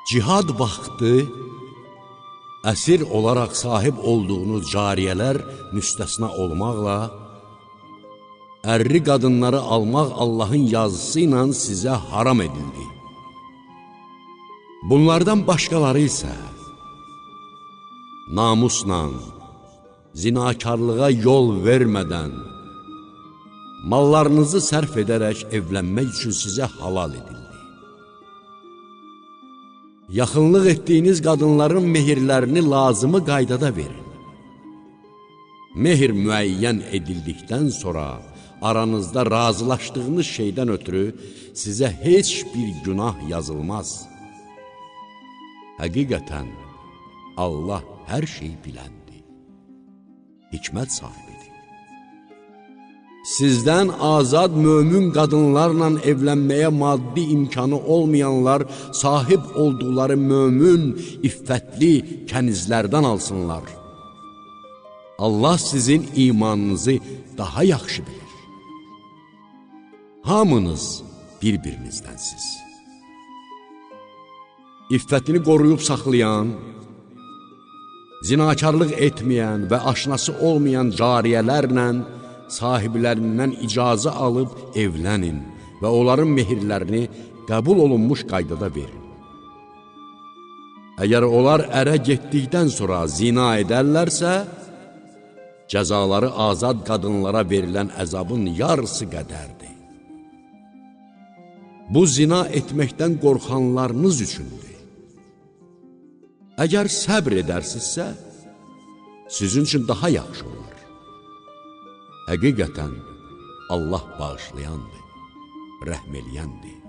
Cihad vaxtı əsir olaraq sahib olduğunuz cariyələr müstəsna olmaqla, ərri qadınları almaq Allahın yazısı ilə sizə haram edildi. Bunlardan başqaları isə namusla, zinakarlığa yol vermədən, mallarınızı sərf edərək evlənmək üçün sizə halal edildi. Yaxınlıq etdiyiniz qadınların mehirlərini lazımı qaydada verin. Mehir müəyyən edildikdən sonra aranızda razılaşdığınız şeydən ötürü sizə heç bir günah yazılmaz. Həqiqətən, Allah hər şeyi biləndir, hikmət sahibidir. Sizdən azad mömin qadınlarla evlənməyə maddi imkanı olmayanlar sahib olduqları mömin, iffətli kənizlərdən alsınlar. Allah sizin imanınızı daha yaxşı bilir. Hamınız bir-birinizdənsiz. İffətini qoruyub saxlayan, zinakarlıq etməyən və aşnası olmayan cariyələrlə sahiblərindən icazə alıb evlənin və onların mehirlərini qəbul olunmuş qaydada verin. Əgər onlar ərə getdikdən sonra zina edərlərsə, cəzaları azad qadınlara verilən əzabın yarısı qədərdir. Bu zina etməkdən qorxanlarınız üçündür. Əgər səbr edərsinizsə, sizin üçün daha yaxşı olar. Həqiqətən, Allah bağışlayandır, rəhm eləyəndir.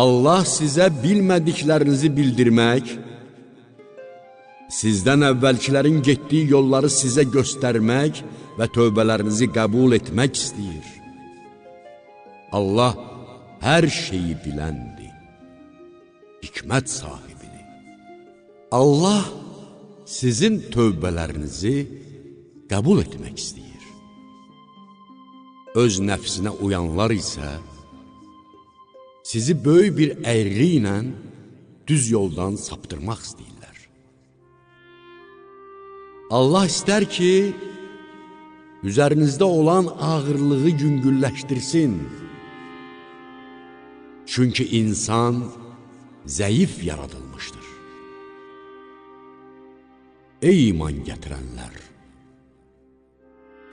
Allah sizə bilmədiklərinizi bildirmək, sizdən əvvəlkilərin getdiyi yolları sizə göstərmək və tövbələrinizi qəbul etmək istəyir. Allah hər şeyi biləndir, hikmət sahibidir. Allah sizin tövbələrinizi qəbul etmək istəyir. Öz nəfsinə uyanlar isə sizi böyük bir əyri ilə düz yoldan saptırmaq istəyirlər. Allah istər ki, üzərinizdə olan ağırlığı yüngülləşdirsin. Çünki insan zəif yaradılmışdır. Ey iman gətirənlər!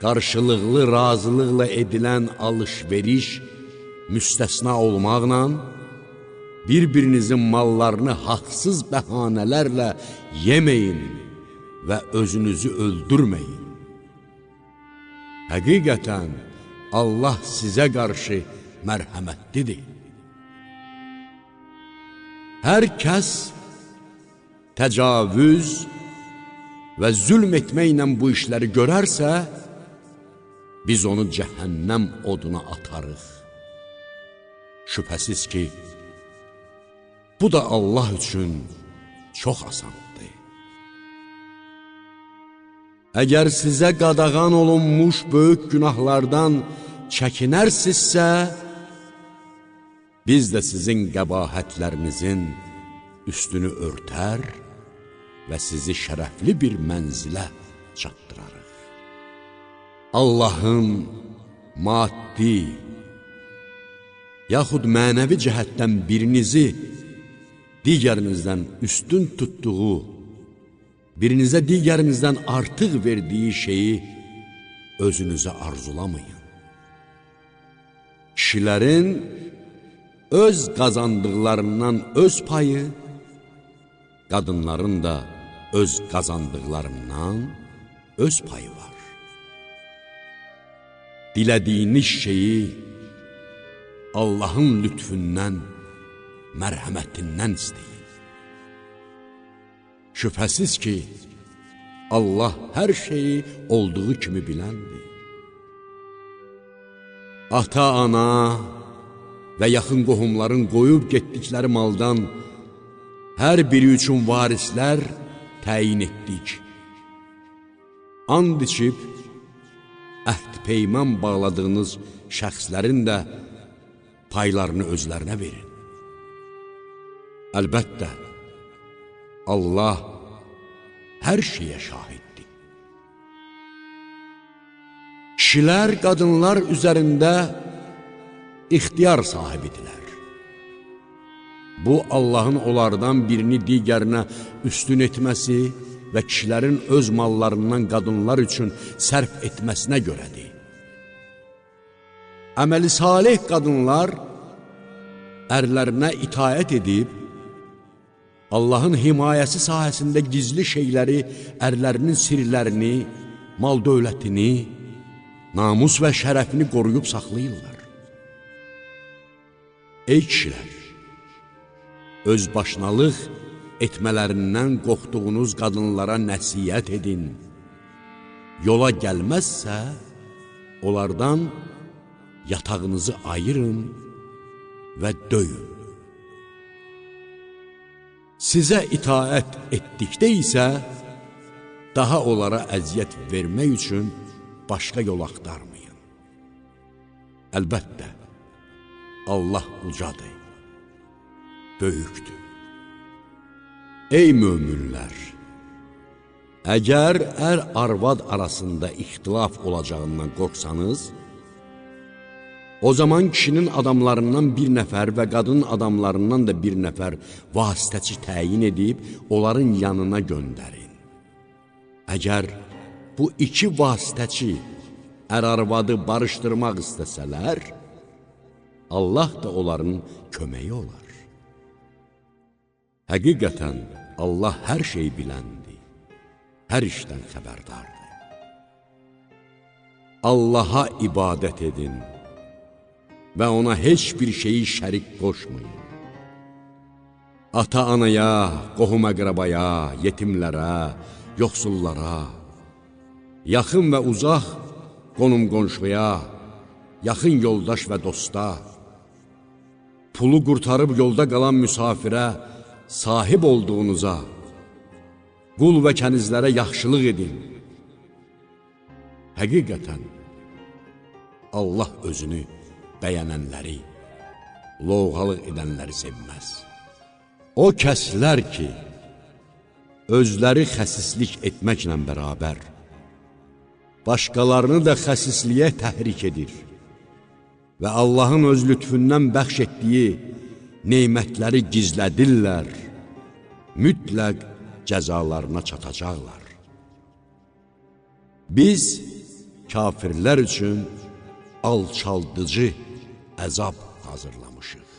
Qarşılıqlı razılıqla edilən alış-veriş müstəsna olmaqla, bir-birinizin mallarını haqsız bəhanələrlə yeməyin və özünüzü öldürməyin. Həqiqətən, Allah sizə qarşı mərhəmətlidir. Hər kəs təcavüz və zülm etməklə bu işləri görərsə, biz onu cəhənnəm oduna atarıq. Şübhəsiz ki, bu da Allah üçün çox asandır. Əgər sizə qadağan olunmuş böyük günahlardan çəkinərsinizsə, biz də sizin qəbahətlərinizin üstünü örtər və sizi şərəfli bir mənzilə çatdırarıq. Allahın maddi, yaxud mənəvi cəhətdən birinizi digərinizdən üstün tutduğu, birinizə digərinizdən artıq verdiyi şeyi özünüzə arzulamayın. Kişilərin öz qazandıqlarından öz payı, qadınların da öz qazandıqlarından öz payı var. Dilədiyiniz şeyi Allahın lütfündən, mərhəmətindən istəyin. Şübhəsiz ki, Allah hər şeyi olduğu kimi biləndir. Ata-ana və yaxın qohumların qoyub getdikləri maldan hər biri üçün varislər təyin etdik. And içib, əhd-peyman bağladığınız şəxslərin də paylarını özlərinə verin. Əlbəttə, Allah hər şeyə şahiddir. Kişilər, qadınlar üzərində ixtiyar sahibidirlər. Bu, Allahın onlardan birini digərinə üstün etməsi və kişilərin öz mallarından qadınlar üçün sərf etməsinə görədir. Əməli salih qadınlar ərlərinə itaət edib, Allahın himayəsi sahəsində gizli şeyləri, ərlərinin sirlərini, mal dövlətini, namus və şərəfini qoruyub saxlayırlar. Ey kişilər! Öz başınalıq etmələrindən qorxduğunuz qadınlara nəsiyyət edin. Yola gəlməzsə, onlardan yatağınızı ayırın və döyün. Sizə itaət etdikdə isə, daha onlara əziyyət vermək üçün başqa yol axtarmayın. Əlbəttə, Allah ucadır, böyükdür. Ey möminlər! Əgər ər-arvad arasında ixtilaf olacağından qorxsanız, o zaman kişinin adamlarından bir nəfər və qadının adamlarından da bir nəfər vasitəçi təyin edib, onların yanına göndərin. Əgər bu iki vasitəçi ər-arvadı barışdırmaq istəsələr, Allah da onların köməyi olar. Həqiqətən, Allah hər şey biləndir, hər işdən xəbərdardır. Allaha ibadət edin və ona heç bir şeyi şərik qoşmayın. Ata-anaya, qohum-əqrabaya, yetimlərə, yoxsullara, yaxın və uzaq qonum-qonşuya, yaxın yoldaş və dosta, pulu qurtarıb yolda qalan müsafirə, sahib olduğunuza, qul və kənizlərə yaxşılıq edin. Həqiqətən, Allah özünü bəyənənləri, lovğalıq edənləri sevməz. O kəslər ki, özləri xəsislik etməklə bərabər, başqalarını da xəsisliyə təhrik edir və Allahın öz lütfündən bəxş etdiyi neymətləri gizlədirlər, mütləq cəzalarına çatacaqlar. Biz kafirlər üçün alçaldıcı əzab hazırlamışıq.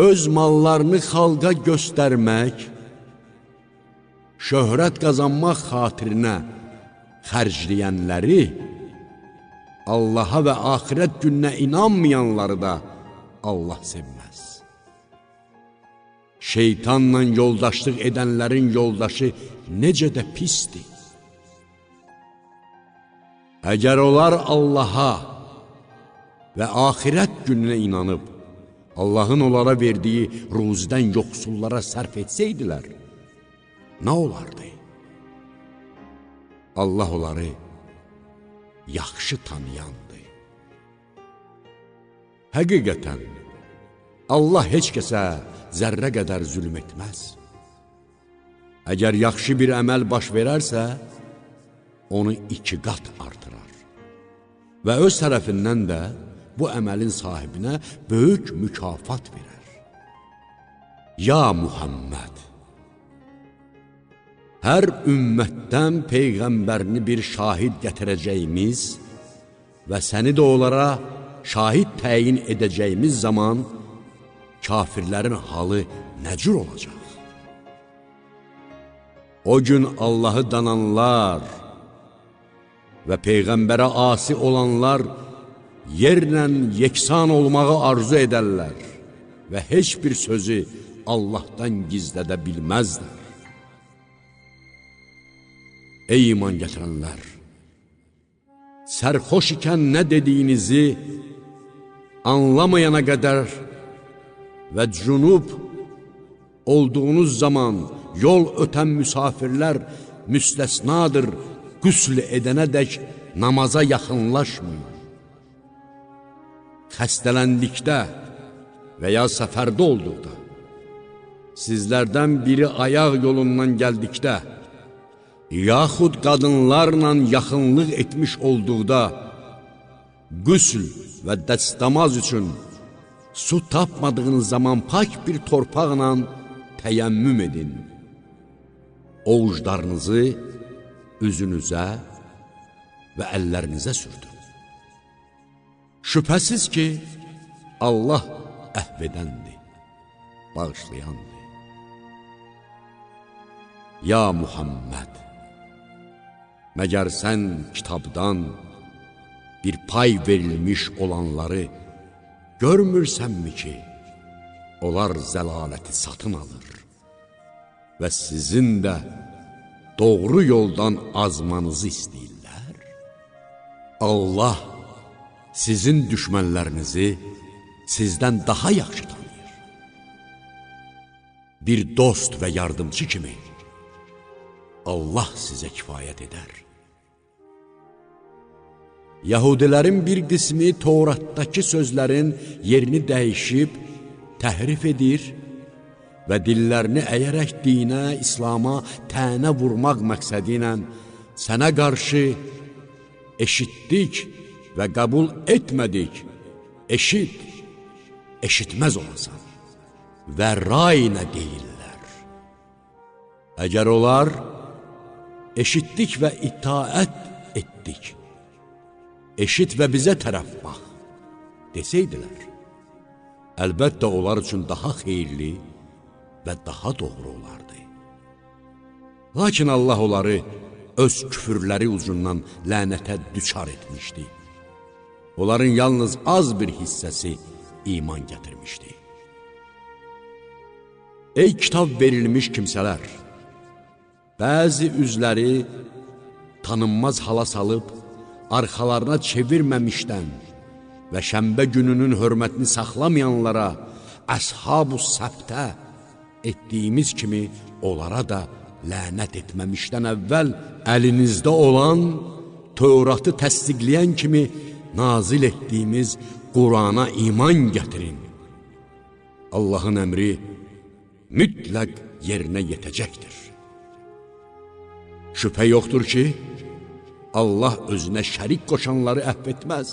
Öz mallarını xalqa göstərmək, şöhrət qazanmaq xatirinə xərcləyənləri, Allaha və axirət gününə inanmayanları da Allah sevməz. Şeytanla yoldaşlıq edənlərin yoldaşı necə də pisdir. Əgər onlar Allaha və axirət gününə inanıb, Allahın onlara verdiyi ruzidən yoxsullara sərf etsəydilər, nə olardı? Allah onları yaxşı tanıyandır. Həqiqətən, Allah heç kəsə zərrə qədər zülm etməz. Əgər yaxşı bir əməl baş verərsə, onu 2 qat artırar və öz tərəfindən də bu əməlin sahibinə böyük mükafat verər. Ya Muhammed! Hər ümmətdən Peyğəmbərini bir şahid gətirəcəyimiz və səni də onlara şahid təyin edəcəyimiz zaman kafirlərin halı nə cür olacaq? O gün Allahı dananlar və Peyğəmbərə asi olanlar yerlə yeksan olmağı arzu edərlər və heç bir sözü Allahdan gizlədə bilməzlər. Ey iman gətirənlər! Sərxoş ikən nə dediyinizi anlamayana qədər və cünub olduğunuz zaman yol ötən müsafirlər müstəsnadır, qüsl edənədək namaza yaxınlaşmayın. Xəstələndikdə və ya səfərdə olduqda, sizlərdən biri ayaq yolundan gəldikdə, yaxud qadınlarla yaxınlıq etmiş olduqda, qüsl və dəstəmaz üçün su tapmadığınız zaman pak bir torpaqla təyəmmüm edin. Ovuclarınızı üzünüzə və əllərinizə sürdün. Şübhəsiz ki, Allah əhv edəndir, bağışlayandır. Ya Muhammed, məgər sən kitabdan bir pay verilmiş olanları görmürsənmi ki, onlar zəlaləti satın alır və sizin də doğru yoldan azmanızı istəyirlər? Allah sizin düşmənlərinizi sizdən daha yaxşı tanıyır. Bir dost və yardımcı kimi Allah sizə kifayət edər. Yahudilərin bir qismi Tevratdakı sözlərin yerini dəyişib, təhrif edir və dillərini əyərək dinə, İslama tənə vurmaq məqsədi ilə sənə qarşı eşitdik və qəbul etmədik, eşitməz olasan və rayinə deyirlər. Əgər onlar eşitdik və itaət etdik, eşit və bizə tərəf bax desəydilər, əlbəttə onlar üçün daha xeyirli və daha doğru olardı. Lakin Allah onları öz küfürləri ucundan lənətə düçar etmişdi. Onların yalnız az bir hissəsi iman gətirmişdi. Ey kitab verilmiş kimsələr! Bəzi üzləri tanınmaz hala salıb, arxalarına çevirməmişdən və şənbə gününün hörmətini saxlamayanlara əshab-ı səbtə etdiyimiz kimi onlara da lənət etməmişdən əvvəl əlinizdə olan Tevratı təsdiqləyən kimi nazil etdiyimiz Qurana iman gətirin. Allahın əmri mütləq yerinə yetəcəkdir. Şübhə yoxdur ki, Allah özünə şərik qoşanları əhv etməz.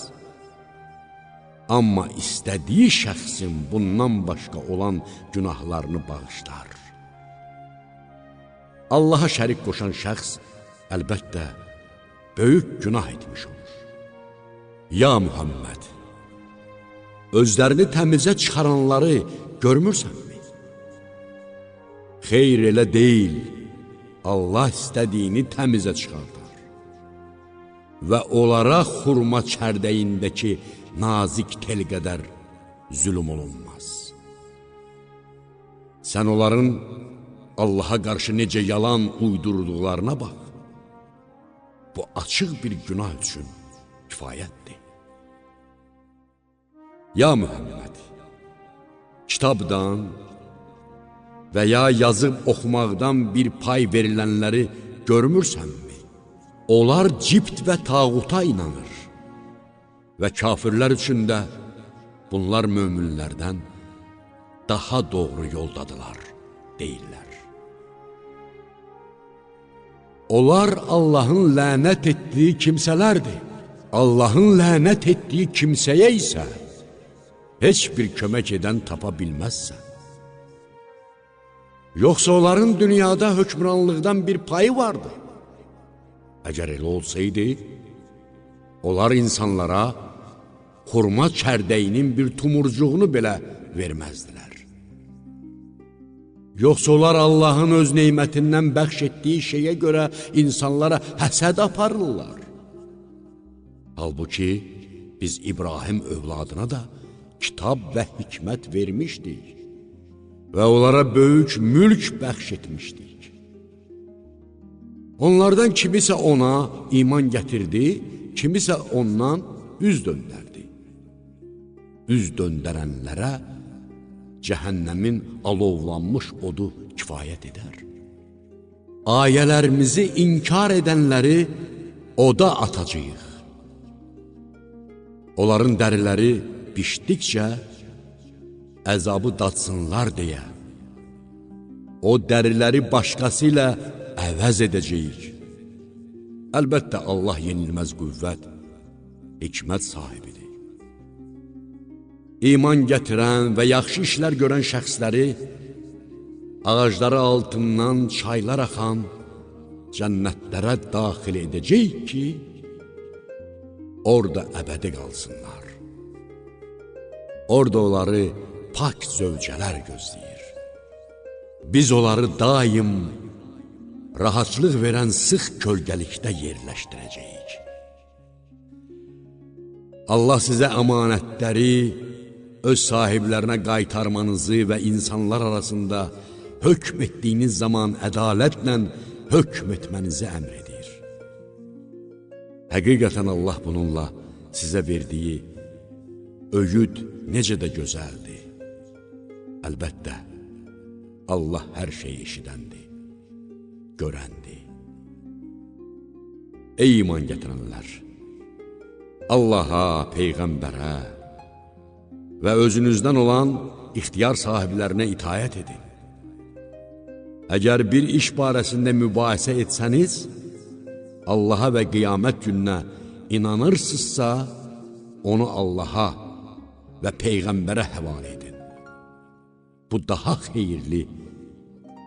Amma istədiyi şəxsin bundan başqa olan günahlarını bağışlar. Allaha şərik qoşan şəxs əlbəttə böyük günah etmiş olur. Ya Muhammed, özlərini təmizə çıxaranları görmürsənmi? Xeyr elə deyil, Allah istədiyini təmizə çıxardar və onlara xurma çərdəyindəki nazik tel qədər zülüm olunmaz. Sən onların Allaha qarşı necə yalan uydurduqlarına bax. Bu açıq bir günah üçün kifayətdir. Ya Muhammed, kitabdan və ya yazıb oxumaqdan bir pay verilənləri görmürsənmi? Onlar cibt və tağuta inanır və kafirlər üçün də bunlar möminlərdən daha doğru yoldadılar, deyirlər. Onlar Allahın lənət etdiyi kimsələrdir. Allahın lənət etdiyi kimsəyə isə heç bir kömək edən tapa bilməzsən. Yoxsa onların dünyada hökmranlıqdan bir payı vardı. Əgər elə olsaydı, onlar insanlara xurma çərdəyinin bir tumurcuğunu belə verməzdilər. Yoxsa onlar Allahın öz neymətindən bəxş etdiyi şeyə görə insanlara həsəd aparırlar. Halbuki biz İbrahim övladına da kitab və hikmət vermişdik və onlara böyük mülk bəxş etmişdik. Onlardan kimisə ona iman gətirdi, kimisə ondan üz döndərdi. Üz döndərənlərə cəhənnəmin alovlanmış odu kifayət edər. Ayələrimizi inkar edənləri oda atacağıq. Onların dəriləri pişdikcə əzabı dadsınlar deyə, o dəriləri başqası ilə əvəz edəcəyik. Əlbəttə, Allah yenilməz qüvvət, hikmət sahibidir. İman gətirən və yaxşı işlər görən şəxsləri ağacları altından çaylar axan cənnətlərə daxil edəcək ki, orada əbədi qalsınlar. Orada onları pak zövcələr gözləyir. Biz onları daim rahatlıq verən sıx kölgəlikdə yerləşdirəcəyik. Allah sizə əmanətləri öz sahiblərinə qaytarmanızı və insanlar arasında hökm etdiyiniz zaman ədalətlə hökm etmənizi əmr edir. Həqiqətən Allah bununla sizə verdiyi öyüd necə də gözəldir. Əlbəttə, Allah hər şeyi eşidəndir, görəndir. Ey iman gətirənlər! Allaha, Peyğəmbərə və özünüzdən olan ixtiyar sahiblərinə itayət edin. Əgər bir iş barəsində mübahisə etsəniz, Allaha və qiyamət gününə inanırsınızsa, onu Allaha və Peyğəmbərə həvalə edin. Bu daha xeyirli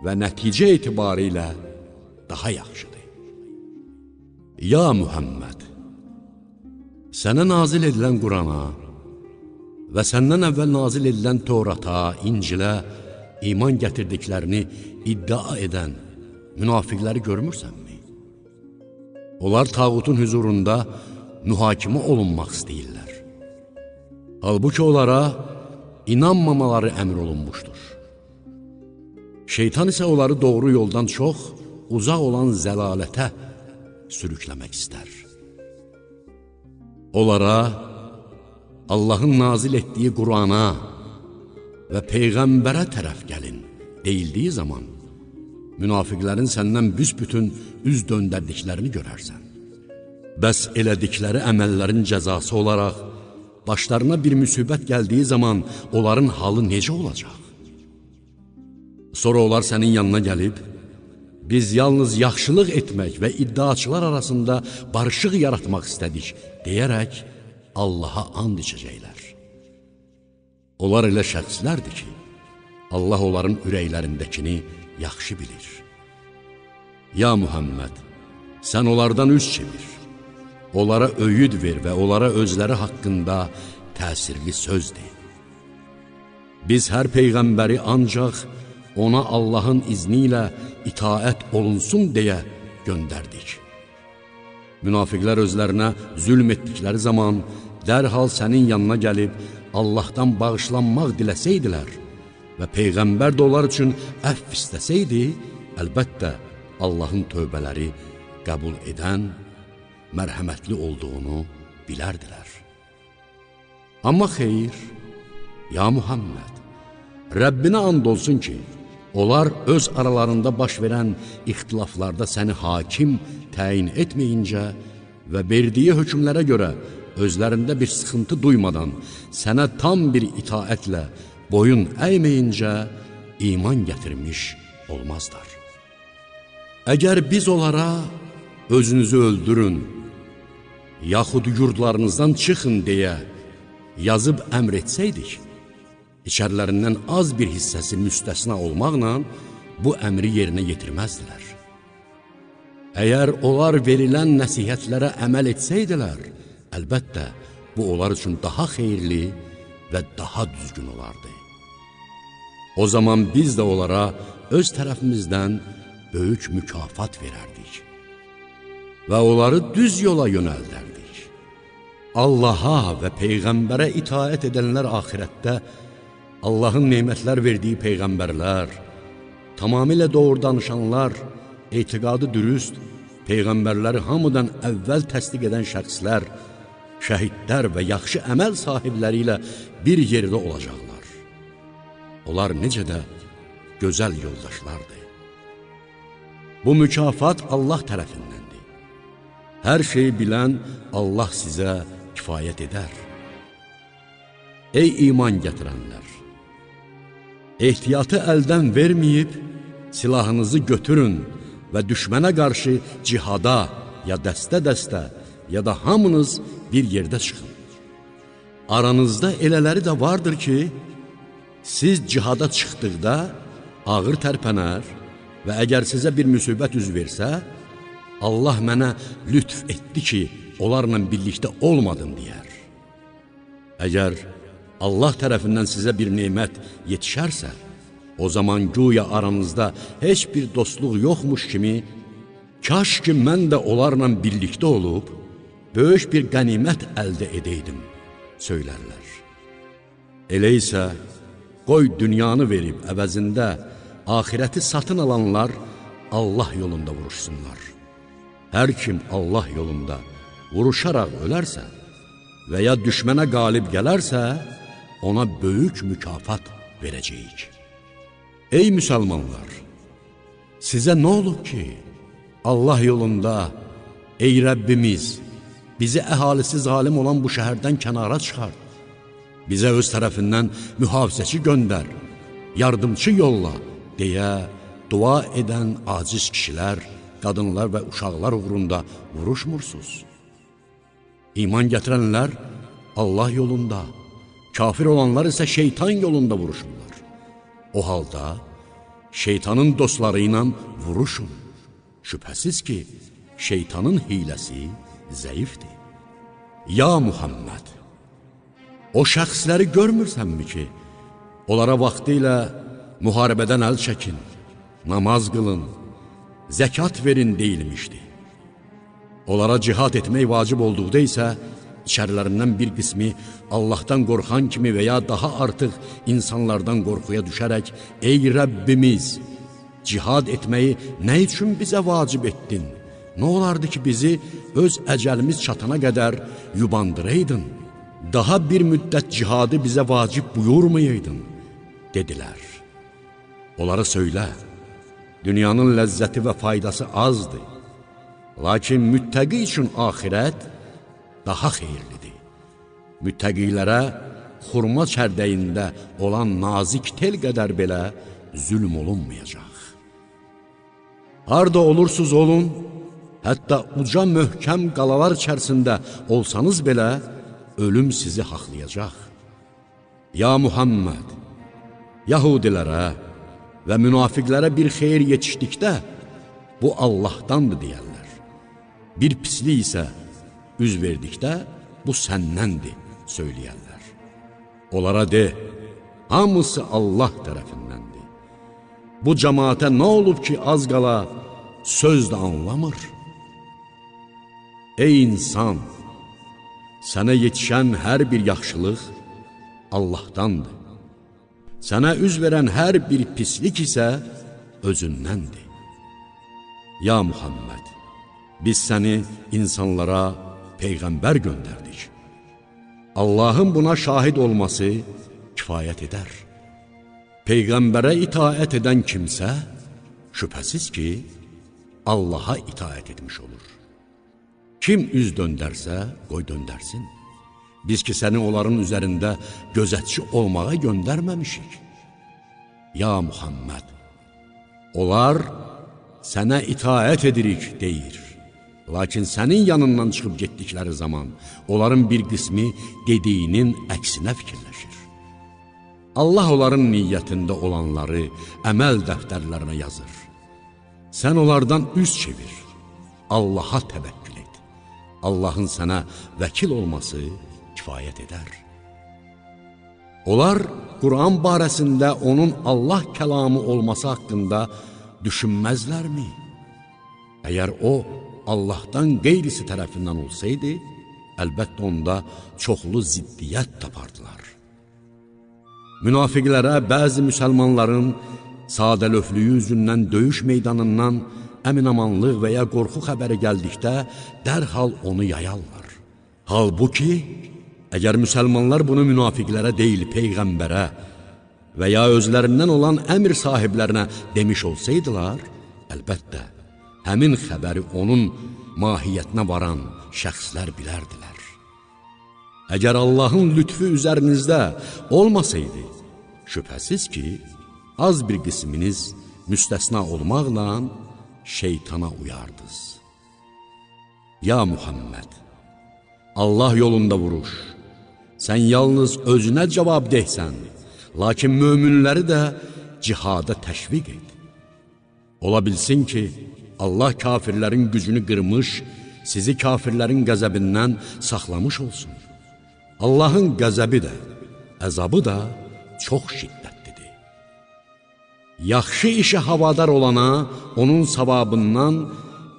və nəticə etibarilə daha yaxşıdır. Ya Muhammed, sənə nazil edilən Qurana və səndən əvvəl nazil edilən Tevrata, İncilə iman gətirdiklərini iddia edən münafiqləri görmürsənmi? Onlar tağutun hüzurunda mühakimə olunmaq istəyirlər. Halbuki onlara inanmamaları əmr olunmuşdur. Şeytan isə onları doğru yoldan çox uzaq olan zəlalətə sürükləmək istər. Onlara Allahın nazil etdiyi Qurana və Peyğəmbərə tərəf gəlin deyildiyi zaman, münafiqlərin səndən büsbütün üz döndərdiklərini görərsən. Bəs elədikləri əməllərin cəzası olaraq, başlarına bir müsibət gəldiyi zaman onların halı necə olacaq? Sonra onlar sənin yanına gəlib, biz yalnız yaxşılıq etmək və iddiaçılar arasında barışıq yaratmaq istədik, deyərək Allaha and içəcəklər. Onlar elə şəxslərdir ki, Allah onların ürəklərindəkini yaxşı bilir. Ya Muhammed, sən onlardan üz çevir, onlara öyüd ver və onlara özləri haqqında təsirli söz de. Biz hər Peyğəmbəri ancaq ona Allahın izni ilə itaət olunsun deyə göndərdik. Münafiqlər özlərinə zülm etdikləri zaman dərhal sənin yanına gəlib Allahdan bağışlanmaq diləsəydilər və Peyğəmbər də onlar üçün əfv istəsəydi, əlbəttə Allahın tövbələri qəbul edən, mərhəmətli olduğunu bilərdilər. Amma xeyr, ya Muhammed, Rəbbinə and olsun ki, onlar öz aralarında baş verən ixtilaflarda səni hakim təyin etməyincə və verdiyi hökmlərə görə özlərində bir sıxıntı duymadan sənə tam bir itaətlə boyun əyməyincə iman gətirmiş olmazlar. Əgər biz onlara özünüzü öldürün, yaxud yurdlarınızdan çıxın deyə yazıb əmr etsəydik, içərilərindən az bir hissəsi müstəsna olmaqla bu əmri yerinə yetirməzdilər. Əgər onlar verilən nəsihətlərə əməl etsəydilər, əlbəttə bu onlar üçün daha xeyirli və daha düzgün olardı. O zaman biz də onlara öz tərəfimizdən böyük mükafat verərdik və onları düz yola yönəldərdik. Allaha və Peyğəmbərə itaət edənlər axirətdə Allahın nemətlər verdiyi Peyğəmbərlər, tamamilə doğru danışanlar, etiqadı dürüst, Peyğəmbərləri hamıdan əvvəl təsdiq edən şəxslər, şəhidlər və yaxşı əməl sahibləri ilə bir yerdə olacaqlar. Onlar necə də gözəl yoldaşlardır. Bu mükafat Allah tərəfindəndir. Hər şeyi bilən Allah sizə kifayət edər. Ey iman gətirənlər! Ehtiyatı əldən verməyib, silahınızı götürün və düşmənə qarşı cihada, ya dəstə-dəstə, ya da hamınız bir yerdə çıxın. Aranızda elələri də vardır ki, siz cihada çıxdıqda ağır tərpənər və əgər sizə bir müsibət üz versə, Allah mənə lütf etdi ki, onlarla birlikdə olmadım deyər. Əgər Allah tərəfindən sizə bir nemət yetişərsə, o zaman güya aranızda heç bir dostluq yoxmuş kimi, kaş ki mən də onlarla birlikdə olub, böyük bir qənimət əldə edəydim, söylərlər. Elə isə, qoy dünyanı verib əvəzində axirəti satın alanlar Allah yolunda vuruşsunlar. Hər kim Allah yolunda vuruşaraq ölərsə və ya düşmənə qalib gələrsə, ona böyük mükafat verəcəyik. Ey müsəlmanlar! Sizə nə olub ki, Allah yolunda, ey Rəbbimiz, bizi əhalisi zalim olan bu şəhərdən kənara çıxart. Bizə öz tərəfindən mühafizəçi göndər, yardımçı yolla, deyə dua edən aciz kişilər, qadınlar və uşaqlar uğrunda vuruşmursuz. İman gətirənlər Allah yolunda, kafir olanlar isə şeytan yolunda vuruşurlar. O halda şeytanın dostları ilə vuruşun. Şübhəsiz ki, şeytanın hiləsi zəifdir. Ya Muhammed! O şəxsləri görmürsənmi ki, onlara vaxtı ilə müharibədən əl çəkin, namaz qılın, zəkat verin deyilmişdi. Onlara cihad etmək vacib olduqda isə, içərilərindən bir qismi Allahdan qorxan kimi və ya daha artıq insanlardan qorxuya düşərək, ey Rəbbimiz, cihad etməyi nə üçün bizə vacib etdin? Nə olardı ki, bizi öz əcəlimiz çatana qədər yubandıraydın? Daha bir müddət cihadı bizə vacib buyurmayaydın, dedilər. Onlara söylə, dünyanın ləzzəti və faydası azdır. Lakin müttəqi üçün axirət daha xeyirlidir. Müttəqilərə xurma çərdəyində olan nazik tel qədər belə zülm olunmayacaq. Harda olursunuz olun, hətta uca möhkəm qalalar içərisində olsanız belə, ölüm sizi haqlayacaq. Ya Muhammed, Yahudilərə və münafiqlərə bir xeyir yetişdikdə, bu Allahdandır deyərlər. Bir pislik isə üz verdikdə, bu səndəndir, söyləyərlər. Onlara de, hamısı Allah tərəfindəndir. Bu cəmaətə nə olub ki, az qala söz də anlamır? Ey insan! Sənə yetişən hər bir yaxşılıq Allahdandır. Sənə üz verən hər bir pislik isə özündəndir. Ya Muhammed, biz səni insanlara Peyğəmbər göndərdik. Allahın buna şahid olması kifayət edər. Peyğəmbərə itaət edən kimsə, şübhəsiz ki, Allaha itaət etmiş olur. Kim üz döndərsə, qoy döndərsin. Biz ki, səni onların üzərində gözətçi olmağa göndərməmişik. Ya Muhammed, onlar sənə itaət edirik, deyir. Lakin sənin yanından çıxıb getdikləri zaman, onların bir qismi dediyinin əksinə fikirləşir. Allah onların niyyətində olanları əməl dəftərlərinə yazır. Sən onlardan üz çevir, Allaha təvəkkül et. Allahın sənə vəkil olması kifayət edər. Onlar Quran barəsində onun Allah kəlamı olması haqqında düşünməzlərmi? Əgər o, Allahdan qeyrisi tərəfindən olsaydı, əlbəttə onda çoxlu ziddiyyət tapardılar. Münafiqlərə bəzi müsəlmanların sadəlöflüyü üzündən döyüş meydanından əminamanlıq və ya qorxu xəbəri gəldikdə dərhal onu yayarlar. Halbuki, əgər müsəlmanlar bunu münafiqlərə deyil, Peyğəmbərə və ya özlərindən olan əmr sahiblərinə demiş olsaydılar, əlbəttə, həmin xəbəri onun mahiyyətinə varan şəxslər bilərdilər. Əgər Allahın lütfü üzərinizdə olmasaydı, şübhəsiz ki, az bir qisminiz müstəsna olmaqla şeytana uyardınız. Ya Muhammed, Allah yolunda vuruş. Sən yalnız özünə cavabdehsən, lakin möminləri də cihada təşviq et. Ola bilsin ki, Allah kafirlərin gücünü qırmış, sizi kafirlərin qəzəbindən saxlamış olsun. Allahın qəzəbi də, əzabı da çox şiddətlidir. Yaxşı işə havadar olana onun savabından,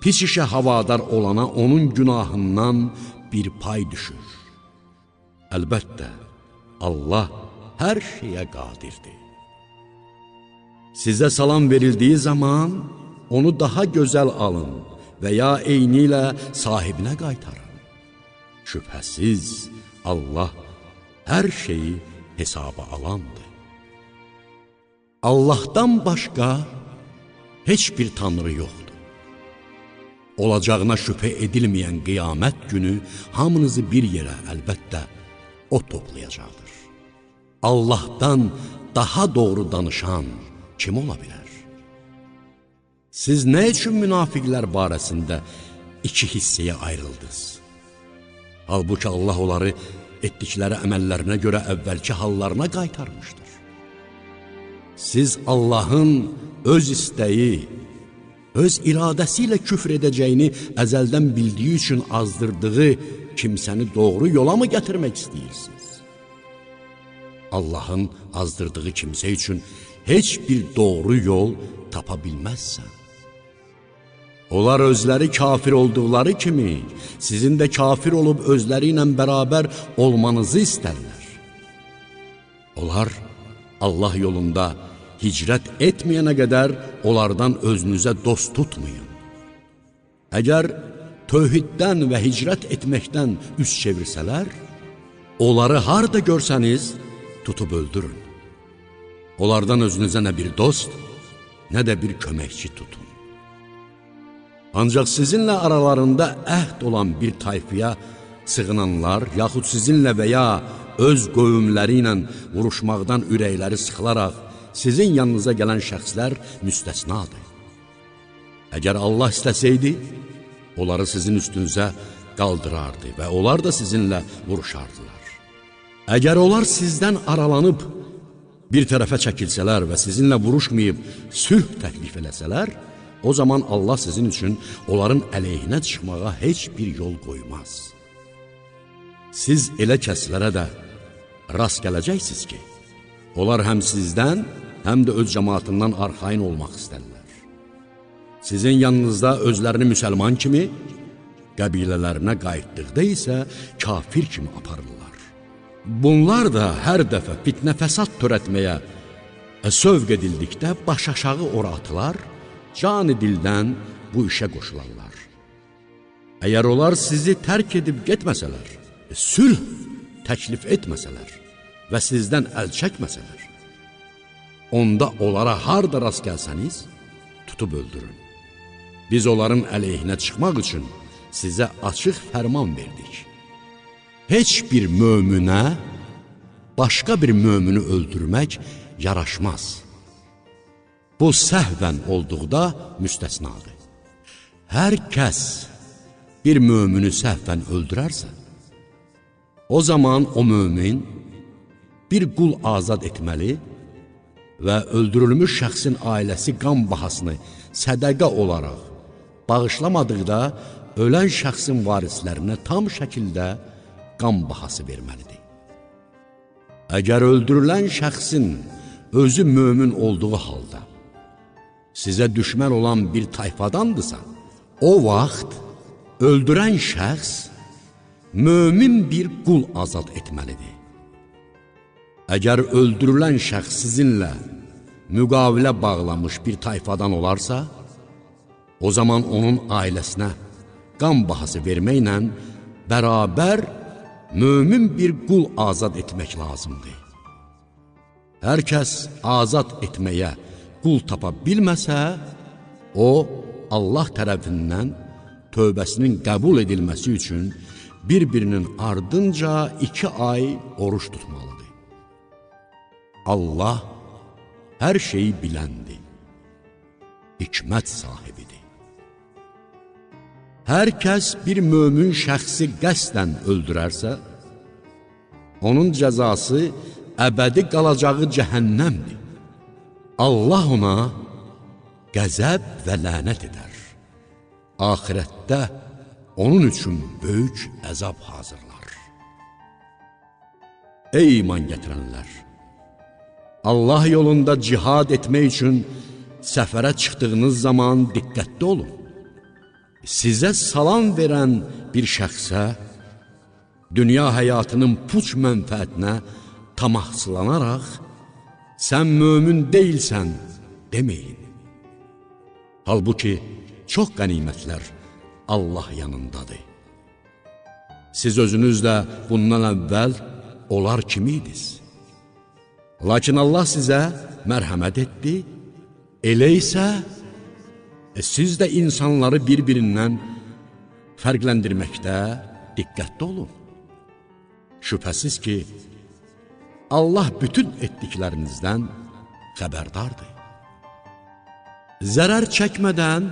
pis işə havadar olana onun günahından bir pay düşür. Əlbəttə, Allah hər şeyə qadirdir. Sizə salam verildiyi zaman onu daha gözəl alın və ya eyni ilə sahibinə qaytarın. Şübhəsiz, Allah hər şeyi hesaba alandır. Allahdan başqa heç bir tanrı yoxdur. Olacağına şübhə edilməyən qiyamət günü hamınızı bir yerə əlbəttə o toplayacaqdır. Allahdan daha doğru danışan kim ola bilər? Siz nə üçün münafiqlər barəsində iki hissəyə ayrıldınız? Halbuki Allah onları etdikləri əməllərinə görə əvvəlki hallarına qaytarmışdır. Siz Allahın öz istəyi, öz iradəsi ilə küfr edəcəyini əzəldən bildiyi üçün azdırdığı kimsəni doğru yola mı gətirmək istəyirsiniz? Allahın azdırdığı kimsə üçün heç bir doğru yol tapa bilməzsən. Onlar özləri kafir olduqları kimi, sizin də kafir olub özləri ilə bərabər olmanızı istərlər. Onlar Allah yolunda hicrət etməyənə qədər onlardan özünüzə dost tutmayın. Əgər tövhiddən və hicrət etməkdən üz çevirsələr, onları harda görsəniz tutub öldürün. Onlardan özünüzə nə bir dost, nə də bir köməkçi tutun. Ancaq sizinlə aralarında əhd olan bir tayfaya sığınanlar, yaxud sizinlə və ya öz qövmləri ilə vuruşmaqdan ürəkləri sıxılaraq sizin yanınıza gələn şəxslər müstəsnadır. Əgər Allah istəsəydi, onları sizin üstünüzə qaldırardı və onlar da sizinlə vuruşardılar. Əgər onlar sizdən aralanıb bir tərəfə çəkilsələr və sizinlə vuruşmayıb sülh təklif eləsələr, o zaman Allah sizin üçün onların əleyhinə çıxmağa heç bir yol qoymaz. Siz elə kəslərə də rast gələcəksiniz ki, onlar həm sizdən, həm də öz cəmaatından arxayın olmaq istərlər. Sizin yanınızda özlərini müsəlman kimi, qəbilələrinə qayıtdıqda isə kafir kimi aparırlar. Bunlar da hər dəfə fitnə fəsad törətməyə sövq edildikdə baş aşağı ora atılar, canı dildən bu işə qoşularlar. Əgər onlar sizi tərk edib getməsələr, sülh təklif etməsələr və sizdən əl çəkməsələr, onda onlara harda rast gəlsəniz, tutub öldürün. Biz onların əleyhinə çıxmaq üçün sizə açıq fərman verdik. Heç bir möminə başqa bir mömini öldürmək yaraşmaz. Bu səhvən olduqda müstəsnadır. Hər kəs bir mömini səhvən öldürərsə, o zaman o mömin bir qul azad etməli və öldürülmüş şəxsin ailəsi qan bahasını sədəqə olaraq bağışlamadıqda ölən şəxsin varislərinə tam şəkildə qan bahası verməlidir. Əgər öldürülən şəxsin özü mömin olduğu halda sizə düşmən olan bir tayfadandırsa, o vaxt öldürən şəxs mömin bir qul azad etməlidir. Əgər öldürülən şəxs sizinlə müqavilə bağlamış bir tayfadan olarsa, o zaman onun ailəsinə qan bahası verməklə bərabər mömin bir qul azad etmək lazımdır. Hər kəs azad etməyə qul tapa bilməsə, o, Allah tərəfindən tövbəsinin qəbul edilməsi üçün bir-birinin ardınca 2 ay oruç tutmalıdır. Allah hər şeyi biləndir, hikmət sahibidir. Hər kəs bir mömin şəxsi qəsdən öldürərsə, onun cəzası əbədi qalacağı cəhənnəmdir. Allah ona qəzəb və lənət edər. Axirətdə onun üçün böyük əzab hazırlar. Ey iman gətirənlər! Allah yolunda cihad etmək üçün səfərə çıxdığınız zaman diqqətli olun. Sizə salam verən bir şəxsə, dünya həyatının puç mənfəətinə tamahsılanaraq, sən mömin deyilsən deməyin. Halbuki, çox qənimətlər Allah yanındadır. Siz özünüz də bundan əvvəl onlar kimiydiniz. Lakin Allah sizə mərhəmət etdi, elə isə siz də insanları bir-birindən fərqləndirməkdə diqqətli olun. Şübhəsiz ki, Allah bütün etdiklərinizdən xəbərdardır. Zərər çəkmədən,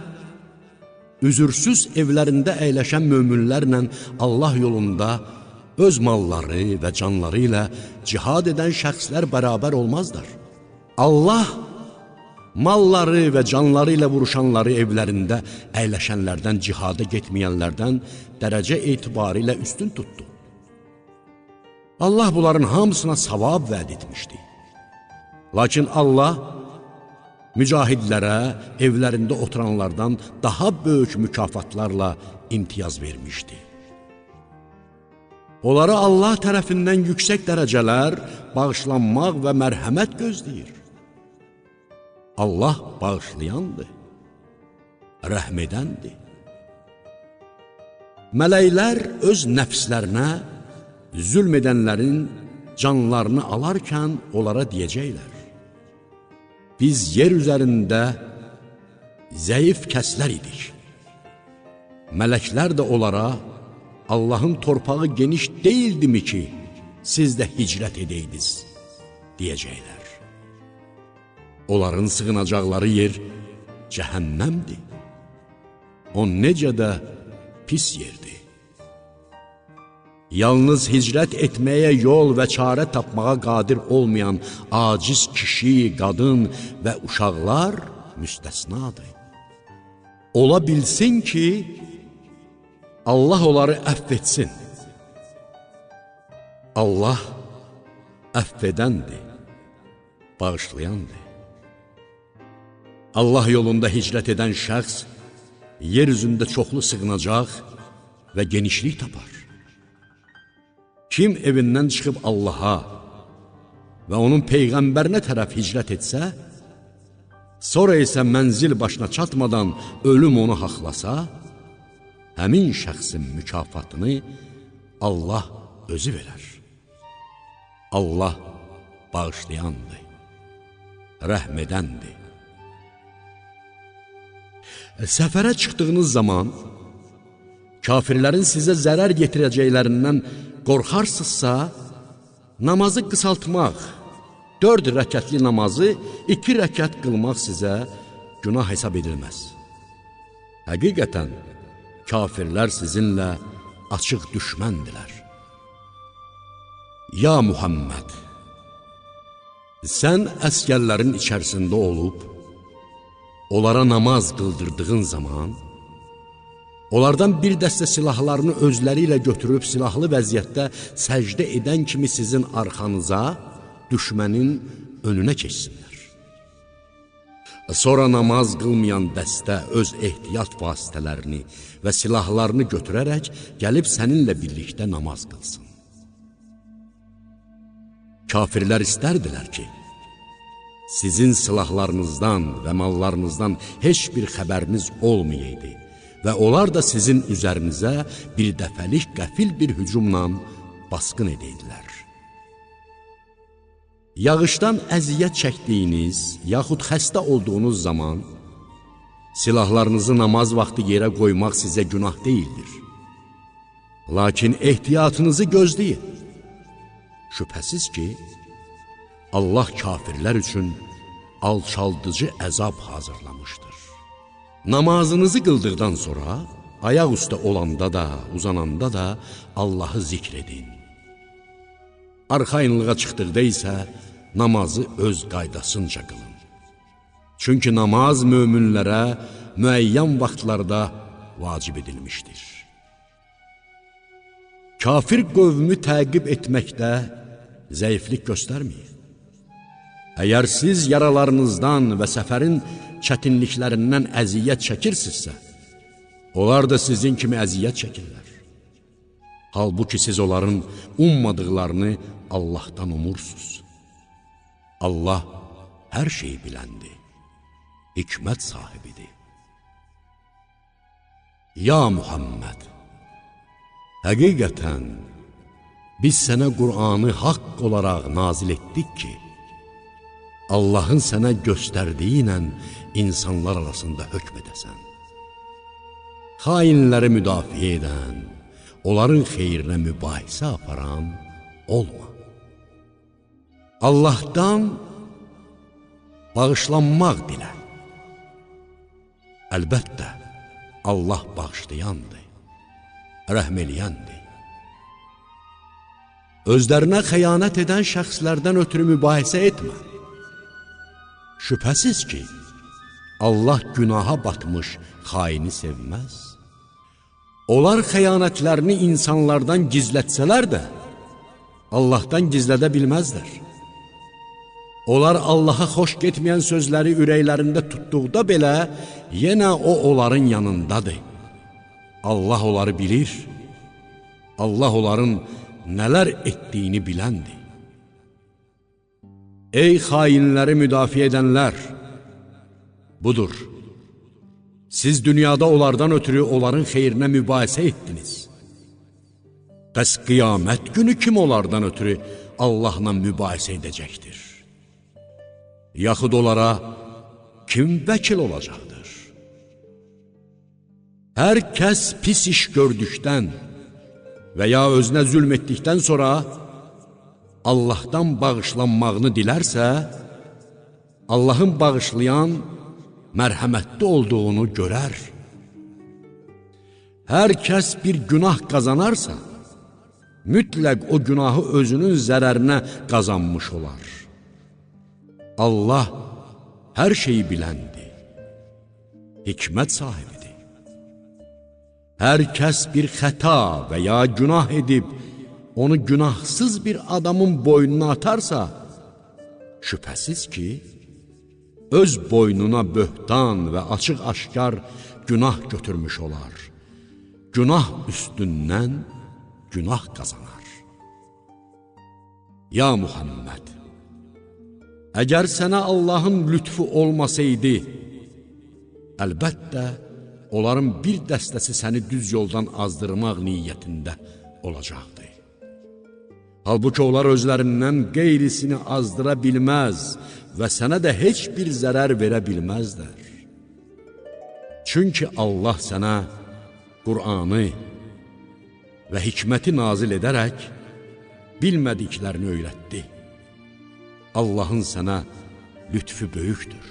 üzürsüz evlərində əyləşən möminlərlə Allah yolunda öz malları və canları ilə cihad edən şəxslər bərabər olmazlar. Allah malları və canları ilə vuruşanları evlərində əyləşənlərdən, cihada getməyənlərdən dərəcə etibarilə üstün tutdu. Allah bunların hamısına savab vəd etmişdi. Lakin Allah mücahidlərə evlərində oturanlardan daha böyük mükafatlarla imtiyaz vermişdi. Onlara Allah tərəfindən yüksək dərəcələr, bağışlanmaq və mərhəmət gözləyir. Allah bağışlayandır, rəhm edəndir. Mələklər öz nəfslərinə zülm edənlərin canlarını alarkən onlara deyəcəklər: biz yer üzərində zəif kəslər idik. Mələklər də onlara, Allahın torpağı geniş deyildimi ki, siz də hicrət edəydiniz, deyəcəklər. Onların sığınacaqları yer cəhənnəmdir. O necə də pis yerdir. Yalnız hicrət etməyə yol və çarə tapmağa qadir olmayan aciz kişi, qadın və uşaqlar müstəsnadır. Ola bilsin ki, Allah onları əfv etsin. Allah əfv edəndir, bağışlayandır. Allah yolunda hicrət edən şəxs yer üzündə çoxlu sığınacaq və genişlik tapar. Kim evindən çıxıb Allaha və onun Peyğəmbərinə tərəf hicrət etsə, sonra isə mənzil başına çatmadan ölüm onu haqlasa, həmin şəxsin mükafatını Allah özü verər. Allah bağışlayandır, rəhm edəndir. Səfərə çıxdığınız zaman, kafirlərin sizə zərər yetirəcəklərindən qorxarsızsa, namazı qısaltmaq, 4 rəkətli namazı 2 rəkət qılmaq sizə günah hesab edilməz. Həqiqətən, kafirlər sizinlə açıq düşməndilər. Ya Muhammed, sən əskərlərin içərisində olub, onlara namaz qıldırdığın zaman, onlardan bir dəstə silahlarını özləri ilə götürüb silahlı vəziyyətdə səcdə edən kimi sizin arxanıza, düşmənin önünə keçsinlər. Sonra namaz qılmayan dəstə öz ehtiyat vasitələrini və silahlarını götürərək gəlib səninlə birlikdə namaz qılsın. Kafirlər istərdilər ki, sizin silahlarınızdan və mallarınızdan heç bir xəbəriniz olmayaydı və onlar da sizin üzərinizə bir dəfəlik qəfil bir hücumla basqın edəydilər. Yağışdan əziyyət çəkdiyiniz, yaxud xəstə olduğunuz zaman, silahlarınızı namaz vaxtı yerə qoymaq sizə günah deyildir. Lakin ehtiyatınızı gözləyin. Şübhəsiz ki, Allah kafirlər üçün alçaldıcı əzab hazırlamışdır. Namazınızı qıldıqdan sonra, ayaq üstə olanda da, uzananda da Allahı zikr edin. Arxayınlığa çıxdıqda isə namazı öz qaydasınca qılın. Çünki namaz möminlərə müəyyən vaxtlarda vacib edilmişdir. Kafir qövmü təqib etməkdə zəiflik göstərməyin. Əgər siz yaralarınızdan və səfərin çətinliklərindən əziyyət çəkirsinizsə, onlar da sizin kimi əziyyət çəkirlər. Halbuki siz onların ummadıqlarını Allahdan umursunuz. Allah hər şeyi biləndir, hikmət sahibidir. Ya Muhammed, həqiqətən biz sənə Qur'anı haqq olaraq nazil etdik ki, Allahın sənə göstərdiyi ilə insanlar arasında hökm edəsən. Xainləri müdafiə edən, onların xeyrinə mübahisə aparan olma. Allahdan bağışlanmaq dilə. Əlbəttə, Allah bağışlayandır, rəhm eləyəndir. Özlərinə xəyanət edən şəxslərdən ötürü mübahisə etmə. Şübhəsiz ki, Allah günaha batmış xaini sevməz. Onlar xəyanətlərini insanlardan gizlətsələr də, Allahdan gizlədə bilməzlər. Onlar Allaha xoş getməyən sözləri ürəklərində tutduqda belə, yenə o onların yanındadır. Allah onları bilir, Allah onların nələr etdiyini biləndir. Ey xainləri müdafiə edənlər! Budur, siz dünyada onlardan ötürü onların xeyrinə mübahisə etdiniz. Bəs qiyamət günü kim onlardan ötürü Allahla mübahisə edəcəkdir? Yaxud onlara kim vəkil olacaqdır? Hər kəs pis iş gördükdən və ya özünə zülm etdikdən sonra Allahdan bağışlanmağını dilərsə, Allahın bağışlayan, mərhəmətli olduğunu görər. Hər kəs bir günah qazanarsa, mütləq o günahı özünün zərərinə qazanmış olar. Allah hər şeyi biləndir, hikmət sahibidir. Hər kəs bir xəta və ya günah edib, onu günahsız bir adamın boynuna atarsa, şübhəsiz ki, öz boynuna böhtan və açıq-aşkar günah götürmüş olar. Günah üstündən günah qazanar. Ya Muhammed, əgər sənə Allahın lütfu olmasaydı, əlbəttə, onların bir dəstəsi səni düz yoldan azdırmaq niyyətində olacaqdı. Halbuki onlar özlərindən qeyrisini azdıra bilməz və sənə də heç bir zərər verə bilməzlər. Çünki Allah sənə Qur'anı və hikməti nazil edərək bilmədiklərini öyrətdi. Allahın sənə lütfü böyükdür.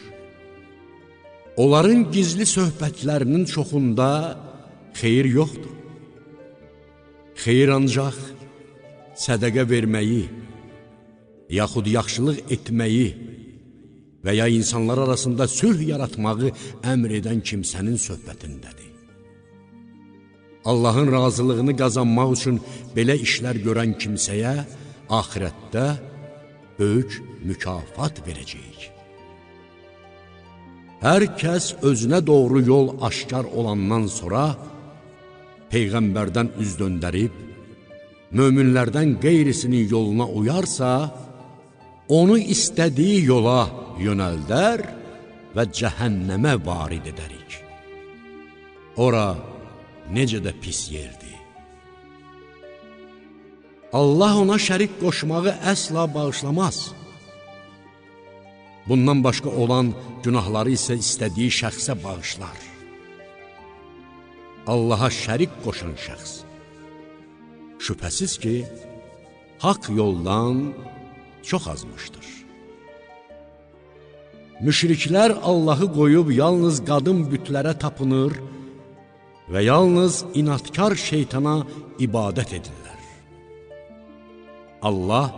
Onların gizli söhbətlərinin çoxunda xeyir yoxdur. Xeyir ancaq sədəqə verməyi, yaxud yaxşılıq etməyi və ya insanlar arasında sülh yaratmağı əmr edən kimsənin söhbətindədir. Allahın razılığını qazanmaq üçün belə işlər görən kimsəyə axirətdə böyük mükafat verəcəyik. Hər kəs özünə doğru yol aşkar olandan sonra Peyğəmbərdən üz döndərib, möminlərdən qeyrisinin yoluna uyarsa, onu istədiyi yola yönəldər və cəhənnəmə varid edərik. Ora necə də pis yerdir. Allah ona şərik qoşmağı əsla bağışlamaz. Bundan başqa olan günahları isə istədiyi şəxsə bağışlar. Allaha şərik qoşan şəxs, şübhəsiz ki, haqq yoldan çox azmışdır. Müşriklər Allahı qoyub yalnız qadın bütlərə tapınır və yalnız inatkar şeytana ibadət edirlər. Allah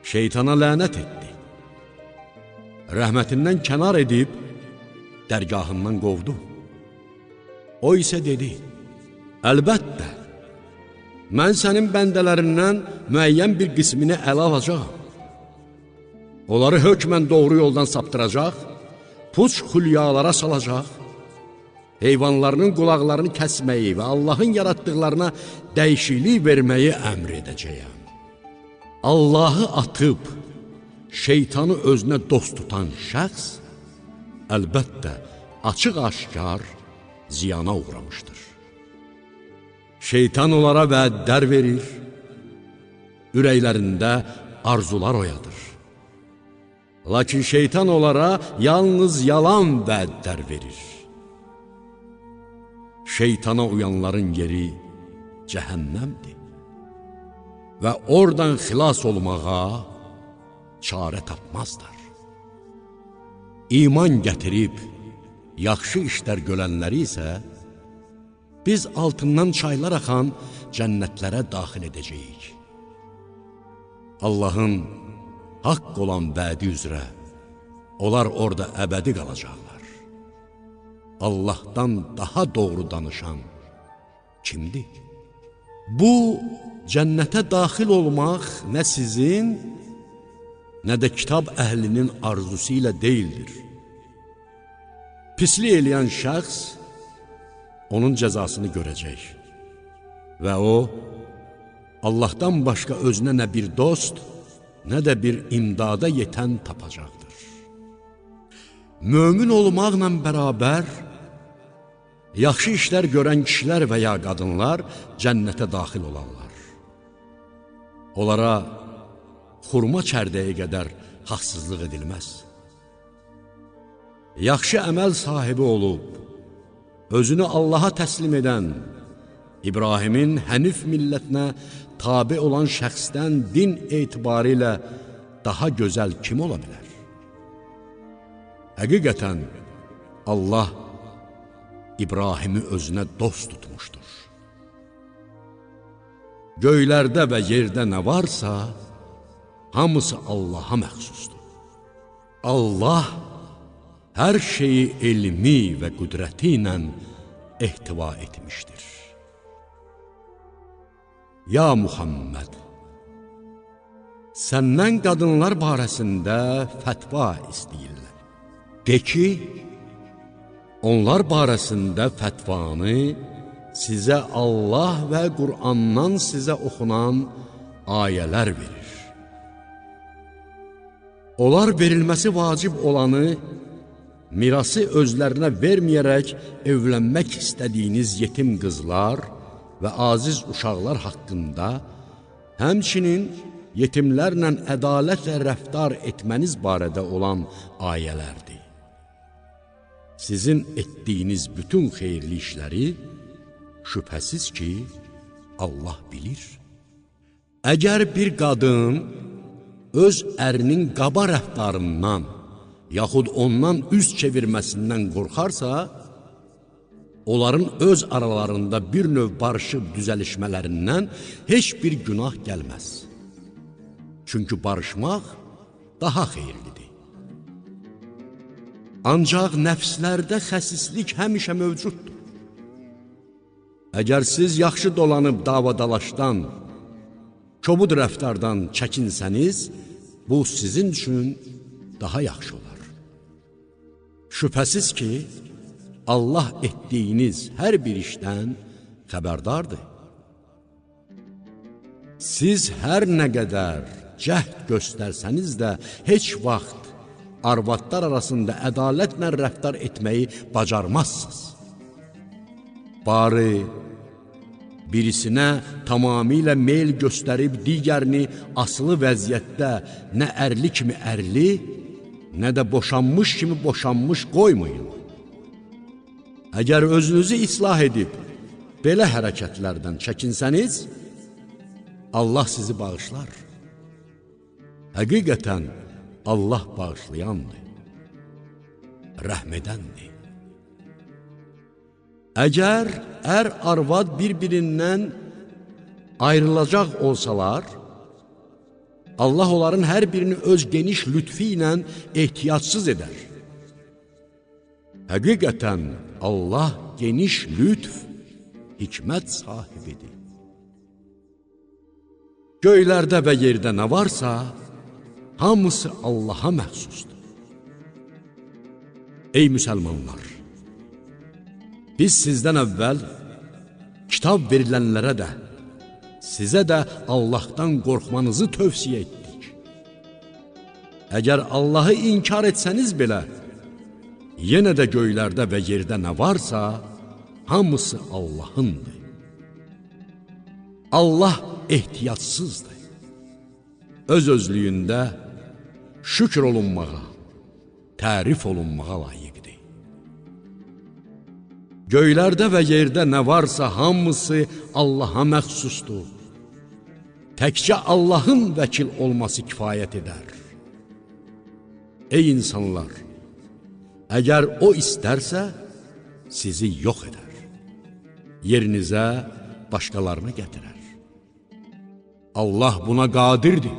şeytana lənət etdi. Rəhmətindən kənar edib, dərgahından qovdu. O isə dedi, əlbəttə, mən sənin bəndələrindən müəyyən bir qismini ələ alacağam. Onları hökmən doğru yoldan saptıracaq, puç xülyalara salacaq, heyvanlarının qulaqlarını kəsməyi və Allahın yaratdıqlarına dəyişiklik verməyi əmr edəcəyəm. Allahı atıb, şeytanı özünə dost tutan şəxs, əlbəttə, açıq-aşkar ziyana uğramışdır. Şeytan onlara vədlər verir, ürəklərində arzular oyadır. Lakin şeytan onlara yalnız yalan vədlər verir. Şeytana uyanların yeri cəhənnəmdir və oradan xilas olmağa çarə tapmazlar. İman gətirib, yaxşı işlər görənləri isə biz altından çaylar axan cənnətlərə daxil edəcəyik. Allahın haqq olan vədi üzrə onlar orada əbədi qalacaqlar. Allahdan daha doğru danışan kimdir? Bu, cənnətə daxil olmaq nə sizin, nə də kitab əhlinin arzusu ilə deyildir. Pislik eləyən şəxs onun cəzasını görəcək və o, Allahdan başqa özünə nə bir dost, nə də bir imdada yetən tapacaqdır. Mömin olmaqla bərabər, yaxşı işlər görən kişilər və ya qadınlar cənnətə daxil olarlar. Onlara xurma çərdəyə qədər haqsızlıq edilməz. Yaxşı əməl sahibi olub, özünü Allaha təslim edən, İbrahimin hənif millətinə tabi olan şəxsdən din etibarilə daha gözəl kim ola bilər? Həqiqətən, Allah İbrahimi özünə dost tutmuşdur. Göylərdə və yerdə nə varsa, hamısı Allaha məxsusdur. Allah hər şeyi elmi və qüdrəti ilə ehtiva etmişdir. Ya Muhammed, səndən qadınlar barəsində fətva istəyirlər. De ki, onlar barəsində fətvanı sizə Allah və Qur'andan sizə oxunan ayələr verir. Onlar verilməsi vacib olanı, mirası özlərinə verməyərək evlənmək istədiyiniz yetim qızlar və aziz uşaqlar haqqında, həmçinin yetimlərlə ədalətlə rəftar etməniz barədə olan ayələrdir. Sizin etdiyiniz bütün xeyirli işləri şübhəsiz ki, Allah bilir. Əgər bir qadın öz ərinin qaba rəftarından, yaxud ondan üz çevirməsindən qorxarsa, onların öz aralarında bir növ barışıb düzəlişmələrindən heç bir günah gəlməz. Çünki barışmaq daha xeyirlidir. Ancaq nəfslərdə xəsislik həmişə mövcuddur. Əgər siz yaxşı dolanıb davadalaşdan, kobud rəftardan çəkinsəniz, bu sizin üçün daha yaxşı olar. Şübhəsiz ki, Allah etdiyiniz hər bir işdən xəbərdardır. Siz hər nə qədər cəhd göstərsəniz də heç vaxt arvadlar arasında ədalətlə rəftar etməyi bacarmazsınız. Bari birisinə tamamilə meyl göstərib digərini asılı vəziyyətdə nə ərli kimi ərli, nə də boşanmış kimi boşanmış qoymayın. Əgər özünüzü islah edib belə hərəkətlərdən çəkinsəniz, Allah sizi bağışlar. Həqiqətən Allah bağışlayandır, rəhm edəndir. Əgər ər-arvad bir-birindən ayrılacaq olsalar, Allah onların hər birini öz geniş lütfi ilə ehtiyacsız edər. Həqiqətən Allah geniş lütf, hikmət sahibidir. Göylərdə və yerdə nə varsa, hamısı Allaha məxsusdur. Ey müsəlmanlar! Biz sizdən əvvəl kitab verilənlərə də, sizə də Allahdan qorxmanızı tövsiyə etdik. Əgər Allahı inkar etsəniz belə, yenə də göylərdə və yerdə nə varsa, hamısı Allahındır. Allah ehtiyatsızdır. Öz-özlüyündə şükür olunmağa, tərif olunmağa layiqdir. Göylərdə və yerdə nə varsa hamısı Allaha məxsusdur. Təkcə Allahın vəkil olması kifayət edər. Ey insanlar! Əgər O istərsə, sizi yox edər. Yerinizə başqalarını gətirər. Allah buna qadirdir.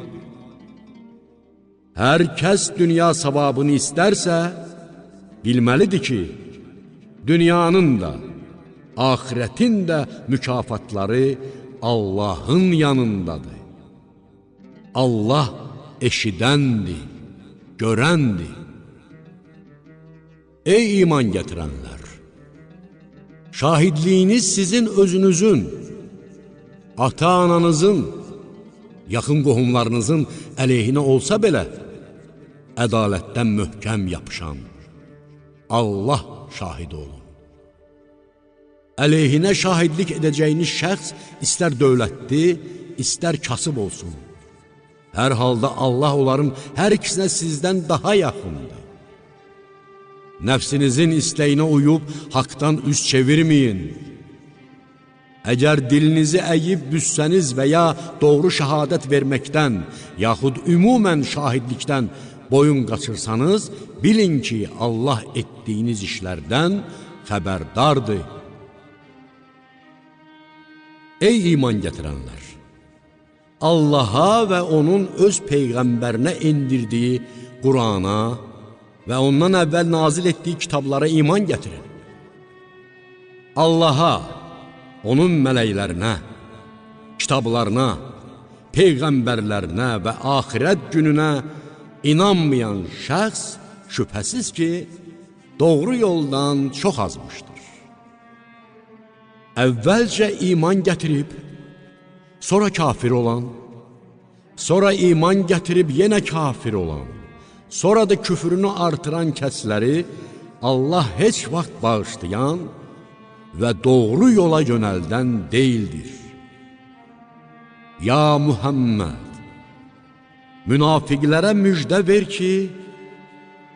Hər kəs dünya savabını istərsə, bilməlidir ki, dünyanın da, axirətin də mükafatları Allahın yanındadır. Allah eşidəndir, görəndir. Ey iman gətirənlər! Şahidliyiniz sizin özünüzün, ata-ananızın, yaxın qohumlarınızın əleyhinə olsa belə, ədalətdən möhkəm yapışan Allah şahid olun. Əleyhinə şahidlik edəcəyiniz şəxs istər dövlətli, istər kasıb olsun. Hər halda Allah onların hər ikisinə sizdən daha yaxındır. Nəfsinizin istəyinə uyub haqdan üz çevirməyin. Əgər dilinizi əyib büssəniz və ya doğru şəhadət verməkdən, yaxud ümumən şahidlikdən boyun qaçırsanız, bilin ki, Allah etdiyiniz işlərdən xəbərdardır. Ey iman gətirənlər! Allaha və onun öz Peyğəmbərinə endirdiyi Qurana və ondan əvvəl nazil etdiyi kitablara iman gətirin. Allaha, onun mələklərinə, kitablarına, peyğəmbərlərinə və axirət gününə inanmayan şəxs şübhəsiz ki, doğru yoldan çox azmışdır. Əvvəlcə iman gətirib, sonra kafir olan, sonra iman gətirib yenə kafir olan, sonra da küfrünü artıran kəsləri Allah heç vaxt bağışlayan və doğru yola yönəldən deyildir. Ya Muhammed, münafiqlərə müjdə ver ki,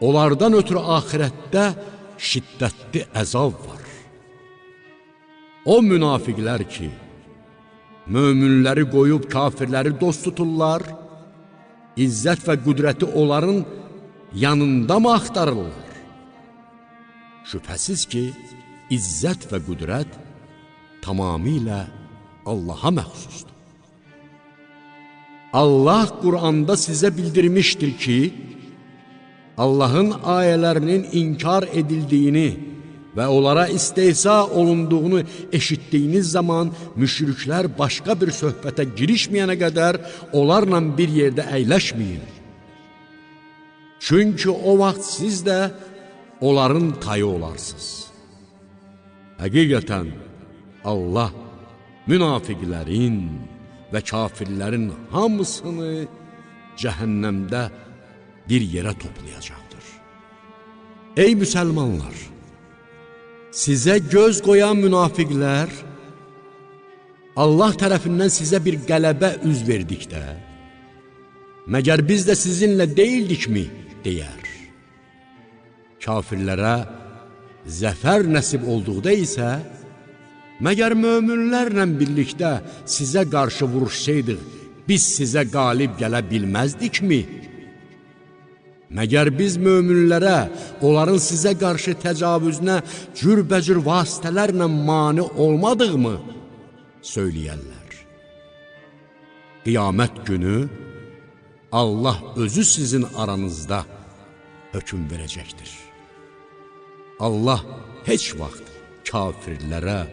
onlardan ötürü axirətdə şiddətli əzab var. O münafiqlər ki, möminləri qoyub kafirləri dost tuturlar, izzət və qüdrəti onların yanında mı axtarırlar? Şübhəsiz ki, izzət və qüdrət tamamilə Allaha məxsusdur. Allah Quranda sizə bildirmişdir ki, Allahın ayələrinin inkar edildiyini və onlara istehza olunduğunu eşitdiyiniz zaman müşriklər başqa bir söhbətə girişməyənə qədər onlarla bir yerdə əyləşməyin. Çünki o vaxt siz də onların tayı olarsınız. Həqiqətən Allah münafiqlərin və kafirlərin hamısını cəhənnəmdə bir yerə toplayacaqdır. Ey müsəlmanlar! Sizə göz qoyan münafiqlər Allah tərəfindən sizə bir qələbə üz verdikdə, məgər biz də sizinlə deyildikmi, deyər. Kafirlərə zəfər nəsib olduqda isə, məgər möminlərlə birlikdə sizə qarşı vuruşsaydıq, biz sizə qalib gələ bilməzdikmi? Məgər biz möminlərə, onların sizə qarşı təcavüzünə cürbəcür vasitələrlə mane olmadıqmı? Söyləyərlər. Qiyamət günü Allah özü sizin aranızda hökm verəcəkdir. Allah heç vaxt kafirlərə,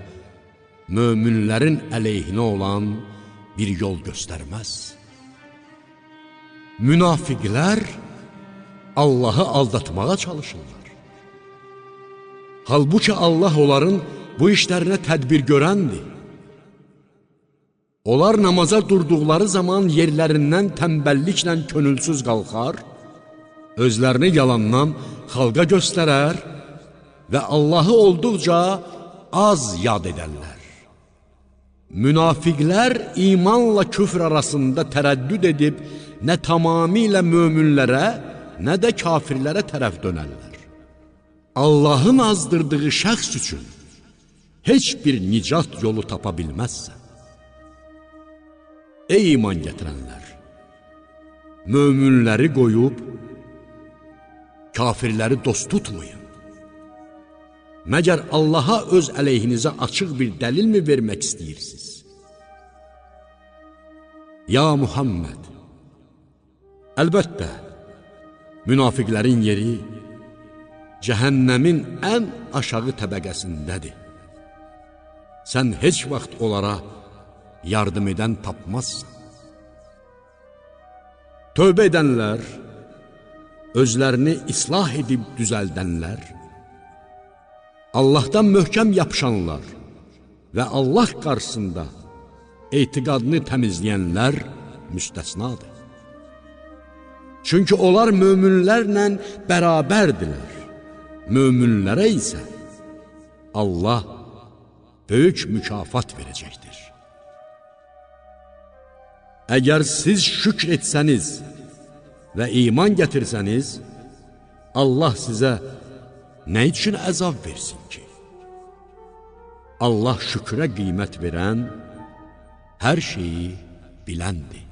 möminlərin əleyhinə olan bir yol göstərməz. Münafiqlər Allahı aldatmağa çalışırlar. Halbuki Allah onların bu işlərinə tədbir görəndir. Onlar namaza durduqları zaman yerlərindən tənbəlliklə könülsüz qalxar, özlərini yalandan xalqa göstərər və Allahı olduqca az yad edərlər. Münafiqlər imanla küfr arasında tərəddüd edib, nə tamamilə möminlərə, nə də kafirlərə tərəf dönərlər. Allahın azdırdığı şəxs üçün heç bir nicat yolu tapa bilməzsən. Ey iman gətirənlər! Möminləri qoyub, kafirləri dost tutmayın. Məgər Allaha öz əleyhinizə açıq bir dəlilmi vermək istəyirsiniz? Ya Muhammed! Əlbəttə, münafiqlərin yeri cəhənnəmin ən aşağı təbəqəsindədir. Sən heç vaxt onlara yardım edən tapmazsan. Tövbə edənlər, özlərini islah edib düzəldənlər, Allahdan möhkəm yapışanlar və Allah qarşısında etiqadını təmizləyənlər müstəsnadır. Çünki onlar möminlərlə bərabərdirlər. Möminlərə isə Allah böyük mükafat verəcəkdir. Əgər siz şükr etsəniz və iman gətirsəniz, Allah sizə nə üçün əzab versin ki? Allah şükrə qiymət verən, hər şeyi biləndir.